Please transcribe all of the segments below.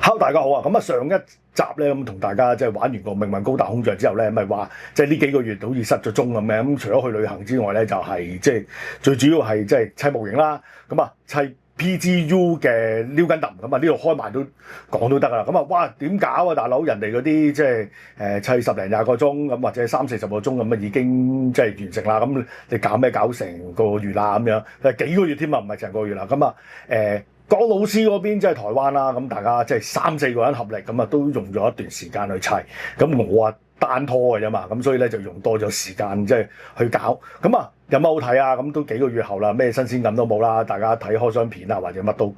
Hello，大家好啊！咁啊，上一集咧咁同大家即係玩完個命運高達空將之後咧，咪話即係呢幾個月好似失咗蹤咁嘅。咁除咗去旅行之外咧，就係即係最主要係即係砌模型啦。咁啊，砌 PGU 嘅撩根揼咁啊，呢度開埋都講都得啦。咁啊，哇點搞啊，大佬！人哋嗰啲即係砌10零20個鐘咁，或者30-40個鐘咁啊，已經即係完成啦。咁你搞咩搞成個月啦咁樣？幾個月添啊，唔係成個月啦。咁啊江老師嗰邊即係台灣啦，咁大家即係3-4個人合力咁啊，都用咗一段時間去砌。咁我啊單拖嘅啫嘛，咁所以咧就用多咗時間即係去搞。咁啊有乜好睇啊？咁都幾個月後啦，咩新鮮感都冇啦。大家睇開箱片啊，或者乜都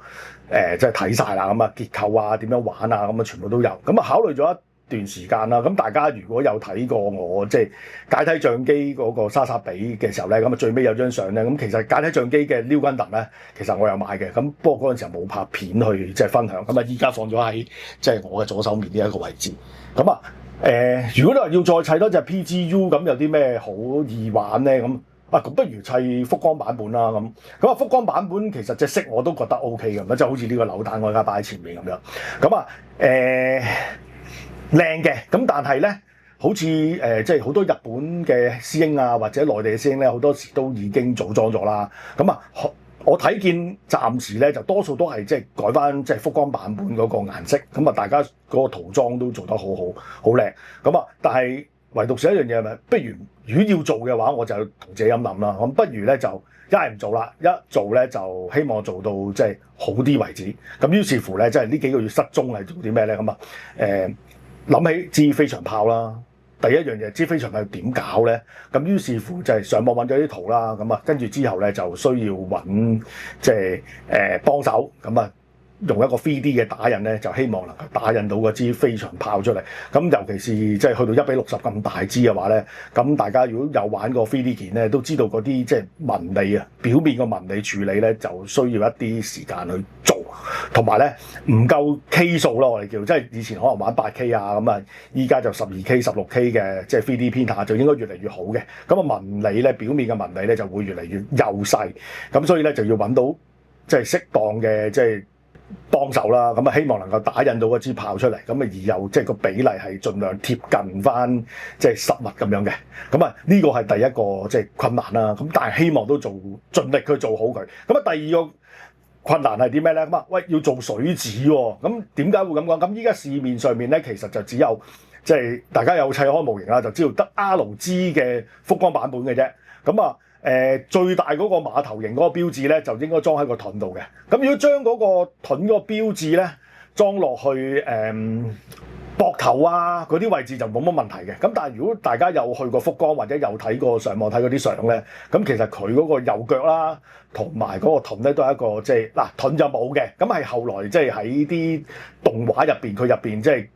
即係睇晒啦。咁啊結構啊點樣玩啊，咁啊全部都有。咁啊考慮咗一段時間啦，咁大家如果有睇過我即係解體相機嗰個莎莎比嘅時候咧，咁啊最尾有張相咧，咁其實解體相機嘅撩根揼咧，其實我有買嘅，咁不過嗰陣時候冇拍片去即係分享，咁啊依家放咗喺即係我嘅左手面呢一個位置。咁啊如果你話要再砌多隻 PGU， 咁有啲咩好易玩咧？咁不如砌復光版本啦。咁啊復光版本其實隻色我都覺得 OK 嘅，咁就好似呢個扭蛋我而家擺喺前面咁樣。咁啊靚嘅，咁但係咧，好似即係好多日本嘅師兄啊，或者內地嘅師兄咧，好多時都已經組裝咗啦。咁啊，我睇見暫時咧就多數都係即係改翻即係復光版本嗰個顏色。咁啊，大家嗰個塗裝都做得好靚。咁啊，但係唯獨是一樣嘢係咪？不如果要做嘅話，我就同自己咁諗啦。咁不如咧就一係唔做啦，一做咧就希望做到即係好啲為止。咁於是乎咧，即係呢幾個月失蹤係做啲咩咧？咁啊諗起支飛翔炮啦，第一樣嘢支飛翔炮點搞咧？咁於是乎就係上網揾咗啲圖啦，咁啊跟住之後咧就需要揾即係幫手，咁啊用一個 3D 嘅打印咧，就希望能夠打印到嗰支飛翔炮出嚟。咁尤其是即係去到1:60咁大支嘅話咧，咁大家如果有玩過 3D 件咧，都知道嗰啲即係紋理啊，表面個紋理處理咧就需要一啲時間去做。同埋咧唔夠 K 數咯，我哋叫即係以前可能玩8K 啊，咁啊依家就12K、16K 嘅即係 3D printer 就應該越嚟越好嘅。咁啊紋理咧，表面嘅紋理咧就會越嚟越幼細，咁所以咧就要揾到即係適當嘅即係幫手啦。咁啊希望能夠打印到嗰支炮出嚟，咁啊而又即係個比例係盡量貼近翻即係實物咁樣嘅。咁啊呢個係第一個即係困難啦。咁但係希望都盡力去做好佢。咁啊第二個困難係啲咩咧？咁啊，喂，要做水紙喎。咁點解會咁講？咁依家市面上面咧，其實就只有即係大家有砌開模型啦，就知道得 RG 嘅復光版本嘅啫。咁啊，最大嗰個碼頭型嗰個標誌咧，就應該裝喺個盾度嘅。咁如果將嗰個盾嗰個標誌咧裝落去膊頭啊嗰啲位置就冇乜問題嘅。咁但係如果大家有去過復光或者有睇過上網睇嗰啲相咧，咁其實佢嗰個右腳啦，同埋嗰個盾咧都係一個即係嗱盾就冇嘅。咁係後來即係喺啲動畫入邊，佢入邊即係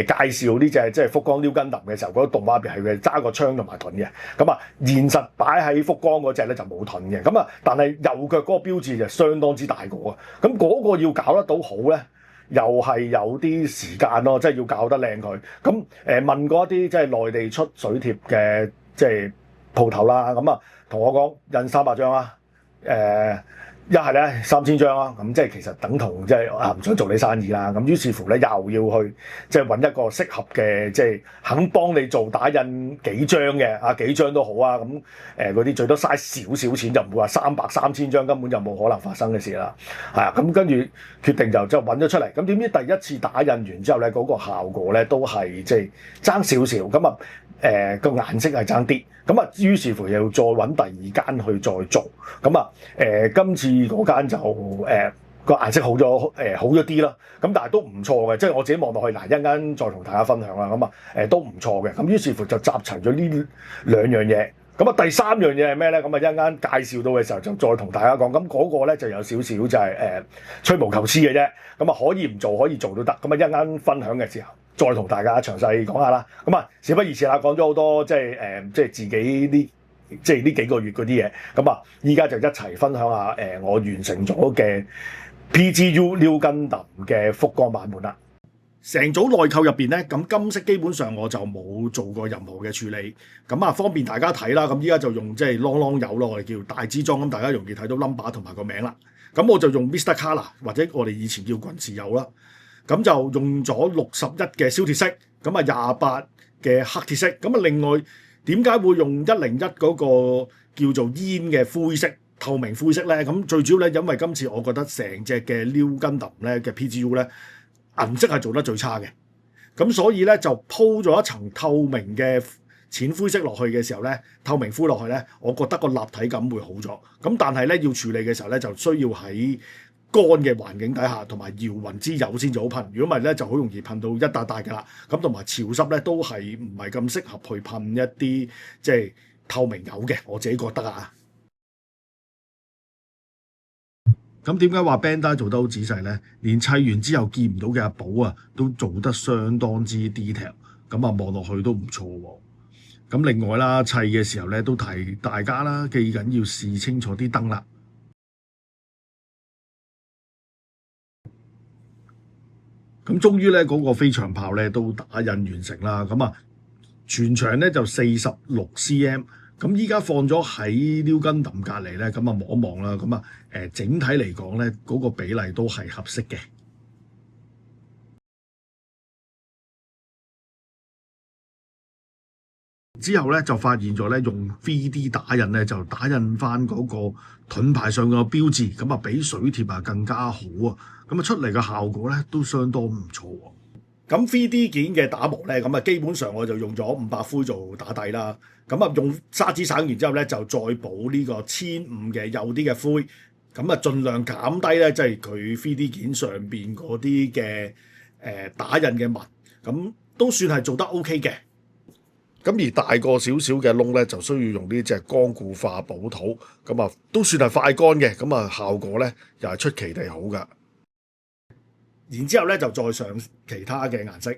介紹呢隻即係復光撩根揼嘅時候，嗰個動畫入邊係佢揸個槍同埋盾嘅。咁啊現實擺喺復光嗰隻咧就冇盾嘅。咁啊但係右腳嗰個標誌就相當之大個啊。咁嗰個要搞得到好咧，又係有啲時間咯，即係要搞得靚佢。咁問過一啲即係內地出水貼嘅即係鋪頭啦，咁啊同我講印300張啊，一係咧3000張啊，咁即係其實等同即係唔想做你生意啦。咁於是乎咧又要去即係揾一個適合嘅即係肯幫你做打印幾張嘅幾張都好啊。咁嗰啲最多嘥少少錢，就唔會話300-3000張根本就冇可能發生嘅事啦。係啊，咁跟住決定就揾咗出嚟。咁點知第一次打印完之後咧，嗰個效果咧都係即係爭少少。咁啊個顏色係爭啲。咁啊於是乎又要再揾第二間去再做。咁啊今次嗰間就個顏色好咗啲啦。咁但係都唔錯嘅，即係我自己望落去嗱，一陣間再同大家分享啦。咁啊都唔錯嘅。咁於是乎就集齊咗呢兩樣嘢。咁啊第三樣嘢係咩咧？咁啊一陣間介紹到嘅時候就再同大家講。咁嗰個咧就有少少就係吹毛求疵嘅啫。咁啊可以唔做可以做都得。咁啊一陣間分享嘅時候再同大家詳細講下啦。咁啊事不宜遲啦，講咗好多即係自己呢幾個月嗰啲嘢。咁啊依家就一齊分享下我完成咗嘅 PGU 撩根揼嘅復光版本啦。成組內購入邊咧，咁金色基本上我就冇做過任何嘅處理，咁啊方便大家睇啦。咁依家就用即係啷啷油咯，我哋叫大支裝，咁大家容易睇到 number 同埋個名啦。咁我就用 Mr. Color 或者我哋以前叫滾石油啦。咁就用咗61嘅燒鐵色，咁啊28嘅黑鐵色。咁啊另外點解會用101嗰個叫做煙嘅灰色透明灰色咧？咁最主要咧，因為今次我覺得成隻嘅 New Gundam 咧嘅 PGU 咧銀色係做得最差嘅，咁所以咧就鋪咗一層透明嘅淺灰色落去嘅時候咧，透明灰落去咧，我覺得個立體感會好咗。咁但係咧要處理嘅時候咧，就需要喺乾嘅環境底下，同埋搖勻之油先至好噴。如果唔係咧，就好容易噴到一笪笪㗎啦。咁同埋潮濕咧，都係唔係咁適合去噴一啲即係透明油嘅。我自己覺得啊。咁點解話 Bandai 做得好仔細咧？連砌完之後見唔到嘅阿寶啊，都做得相當之 detail。咁啊，望落去都唔錯喎。咁另外啦，砌嘅時候咧，都提大家啦，記緊要試清楚啲燈啦。咁終於咧，嗰個飛翔炮咧都打印完成啦。咁啊，全長咧就46cm。咁依家放咗喺 New Gundam隔離咧，咁啊望一望啦。咁啊整體嚟講咧，嗰個比例都係合適嘅。之後咧就發現咗咧，用 3D 打印咧就打印翻嗰個盾牌上個標誌，咁啊比水貼啊更加好啊！咁啊出嚟嘅效果咧都相當唔錯喎。咁 3D 件嘅打磨咧，咁啊基本上我就用咗500灰做打底啦。咁啊用砂紙省完之後咧，就再補呢個1500嘅幼啲嘅灰，咁啊盡量減低咧，即係佢 3D 件上邊嗰啲嘅打印嘅紋，咁都算係做得 OK 嘅。咁而大個少少嘅窿咧，就需要用呢隻光固化補土，咁啊都算係快乾嘅，咁啊效果咧又係出奇地好噶。然之後咧就再上其他嘅顏色。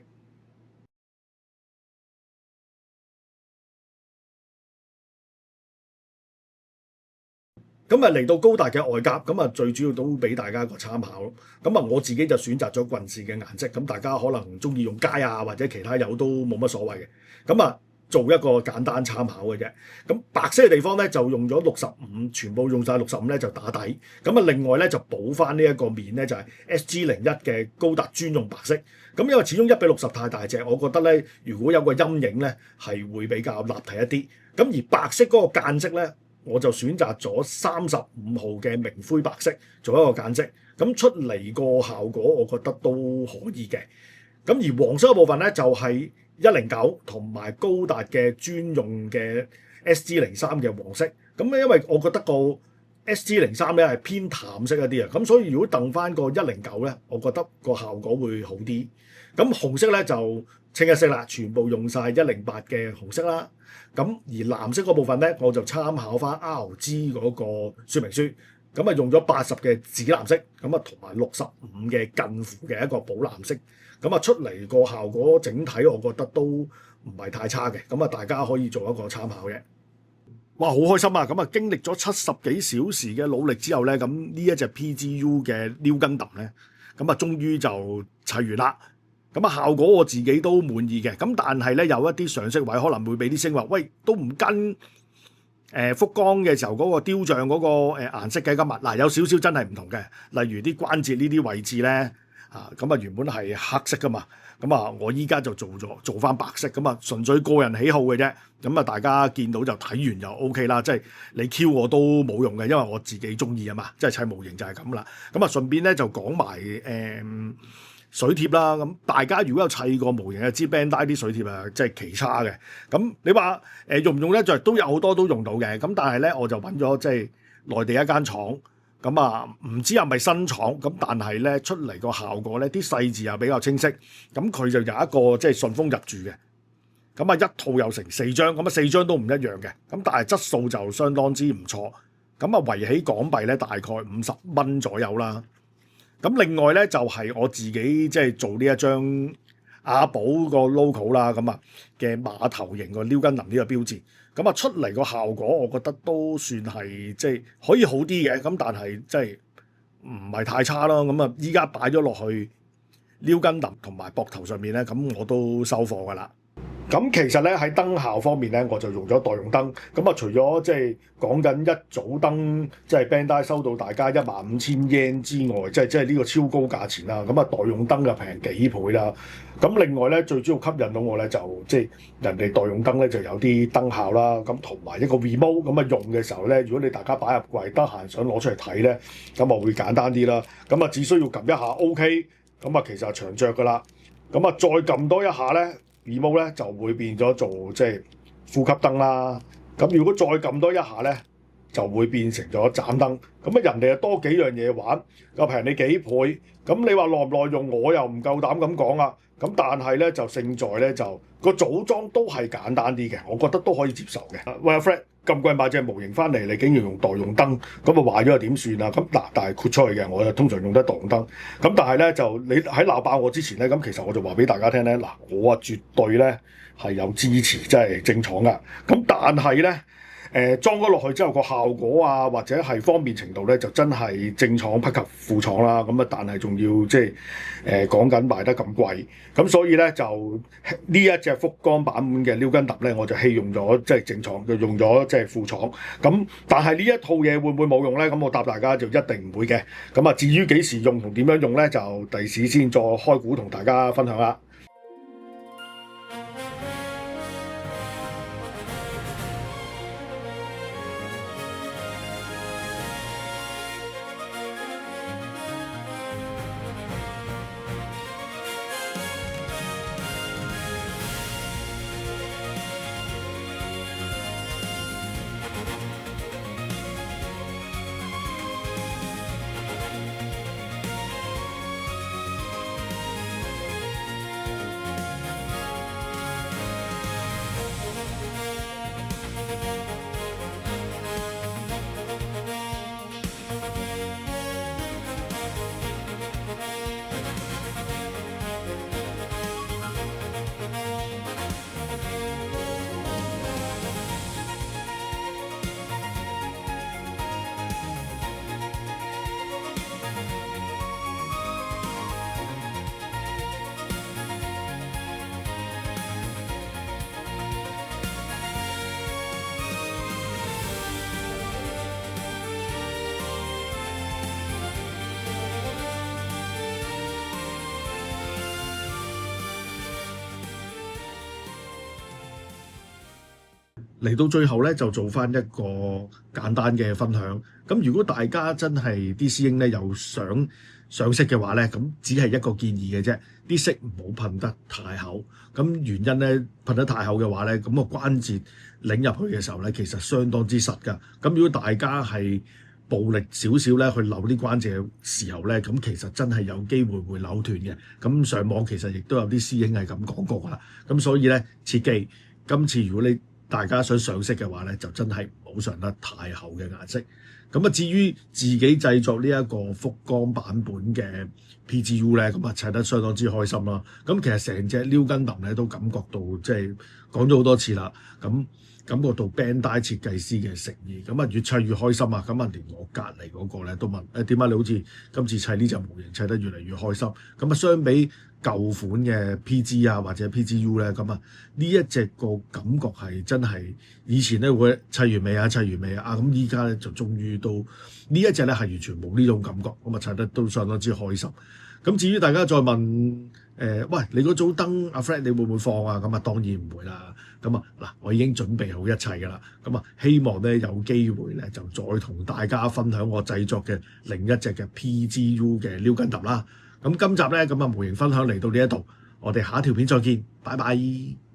咁啊嚟到高達嘅外甲，咁啊最主要都俾大家一個參考。咁啊我自己就選擇咗棍線嘅顏色，咁大家可能中意用街啊或者其他油都冇乜所謂嘅。咁啊做一個簡單參考嘅啫。咁白色嘅地方咧就用咗65，全部用晒65咧就打底。咁啊另外咧就補翻呢一個面咧就係 SG01嘅高達專用白色。咁因為始終1:60太大隻，我覺得咧如果有個陰影咧係會比較立體一啲。咁而白色嗰個間色咧，我就選擇咗35號嘅明灰白色做一個間色，咁出嚟個效果我覺得都可以嘅。咁而黃色嘅部分咧就係109同埋高達嘅專用嘅 SG03嘅黃色。咁咧因為我覺得個 SG03咧係偏淡色一啲啊，咁所以如果掟翻個109咧，我覺得個效果會好啲。咁紅色咧就清一色啦，全部用晒108嘅紅色啦。咁而藍色嗰部分咧，我就參考翻 RG 嗰個說明書，咁啊用咗80嘅紫藍色，咁啊同埋65嘅近乎嘅一個寶藍色，咁啊出嚟個效果整體我覺得都唔係太差嘅，咁啊大家可以做一個參考嘅。哇，好開心啊！咁啊經歷咗70幾小時嘅努力之後咧，咁呢一隻 PGU 嘅 New Gundam咧，咁啊終於就砌完啦。咁啊效果我自己都滿意嘅，咁但係咧有一啲常識位可能會俾啲聲話，喂都唔跟復光嘅時候嗰個雕像嗰個顏色嘅。今日嗱有少少真係唔同嘅，例如啲關節呢啲位置咧咁啊原本係黑色噶嘛，咁啊我依家就做翻白色，咁啊純粹個人喜好嘅啫，咁啊大家見到就睇完就 OK 啦，即係你 Q 我都冇用嘅，因為我自己中意啊嘛，即係砌模型就係咁啦。咁啊順便咧就講埋水貼啦，咁大家如果有砌過模型就知 Bandai 啲水貼啊，即係奇差嘅。咁你話用唔用咧？就都有好多都用到嘅。咁但係咧，我就揾咗即係內地一間廠，咁啊唔知係咪新廠，咁但係咧出嚟個效果咧，啲細字又比較清晰。咁佢就有一個即係順豐入住嘅。咁啊一套有成4張，咁啊4張都唔一樣嘅。咁但係質素就相當之唔錯。咁啊圍起港幣咧大概50蚊左右啦。咁另外咧就係我自己即係做呢一張阿寶個 logo 啦，咁啊嘅馬頭型個 New Gundam呢個標誌，咁啊出嚟個效果我覺得都算係即係可以好啲嘅，咁但係即係唔係太差咯。咁啊依家擺咗落去 New Gundam同埋膊頭上面咧，咁我都收貨噶啦。咁其實咧喺燈效方面咧，我就用咗代用燈。咁啊，除咗即係講緊一組燈，即係 Bandai 收到大家15,000 yen 之外，即係呢個超高價錢啦。咁啊，代用燈就平幾倍啦。咁另外咧，最主要吸引到我咧，就即係人哋代用燈咧就有啲燈效啦。咁同埋一個 remote 咁啊，用嘅時候咧，如果你大家擺入櫃，得閒想攞出嚟睇咧，咁啊會簡單啲啦。咁啊，只需要撳一下 OK，咁啊其實係長着噶啦。咁啊，再撳多一下咧。remote 咧就會變咗做即係呼吸燈啦。咁如果再撳多一下咧，就會變成咗斬燈。咁啊，人哋又多幾樣嘢玩，又平你幾倍。咁你話耐唔耐用，我又唔夠膽咁講啊。咁但係咧就勝在咧就個組裝都係簡單啲嘅，我覺得都可以接受嘅。喂，Fred，咁貴買隻模型翻嚟，你竟然用代用燈，咁啊壞咗又點算啊？咁嗱，但係豁出去嘅，我就通常用得代用燈。咁但係咧就你喺鬧爆我之前咧，咁其實我就話俾大家聽咧，嗱，我啊絕對咧係有支持，即係正廠噶。咁但係咧。裝咗落去之後個效果啊，或者係方便程度咧，就真係正廠不及副廠啦。咁啊，但係仲要即係講緊賣得咁貴，咁所以咧就呢一隻福岡版本嘅撩根揼咧，我就棄用咗即係正廠，就用咗即係副廠。咁但係呢一套嘢會唔會冇用咧？咁我答大家就一定唔會嘅。咁啊，至於幾時用同點樣用咧，就第時先再開估同大家分享啦。嚟到最後咧，就做翻一個簡單嘅分享。咁如果大家真係啲師兄咧又想上色嘅話咧，咁只係一個建議嘅啫，啲色唔好噴得太厚。咁原因咧，噴得太厚嘅話咧，咁個關節擰入去嘅時候咧，其實相當之實㗎。咁如果大家係暴力少少咧去扭啲關節嘅時候咧，咁其實真係有機會會扭斷嘅。咁上網其實亦都有啲師兄係咁講過㗎啦。咁所以咧，切記今次如果你大家想上色嘅話咧，就真係唔好上得太厚嘅顏色。咁啊，至於自己製作呢一個福岡版本嘅 PGU 咧，咁啊砌得相當之開心啦。咁其實成隻撩根揼咧都感覺到即係講咗好多次啦。咁感覺到 Bandai 設計師嘅誠意，咁啊越砌越開心啊！咁啊連我隔離嗰個咧都問點解你好似今次砌呢隻模型砌得越嚟越開心？咁啊相比舊款嘅 PG 啊或者 PGU 咧，咁啊呢一隻個感覺係真係以前咧會砌完未啊咁依家咧就終於都呢一隻咧係完全冇呢種感覺，咁啊砌得都相當之開心。咁至於大家再問喂，你嗰組燈阿 Fred 你會唔會放啊？咁啊當然唔會啦。咁啊嗱，我已經準備好一切㗎啦。咁啊希望咧有機會咧就再同大家分享我製作嘅另一隻嘅 PGU 嘅撩根揼啦。咁今集咧咁啊模型分享嚟到呢一度，我哋下一條片再見，拜拜。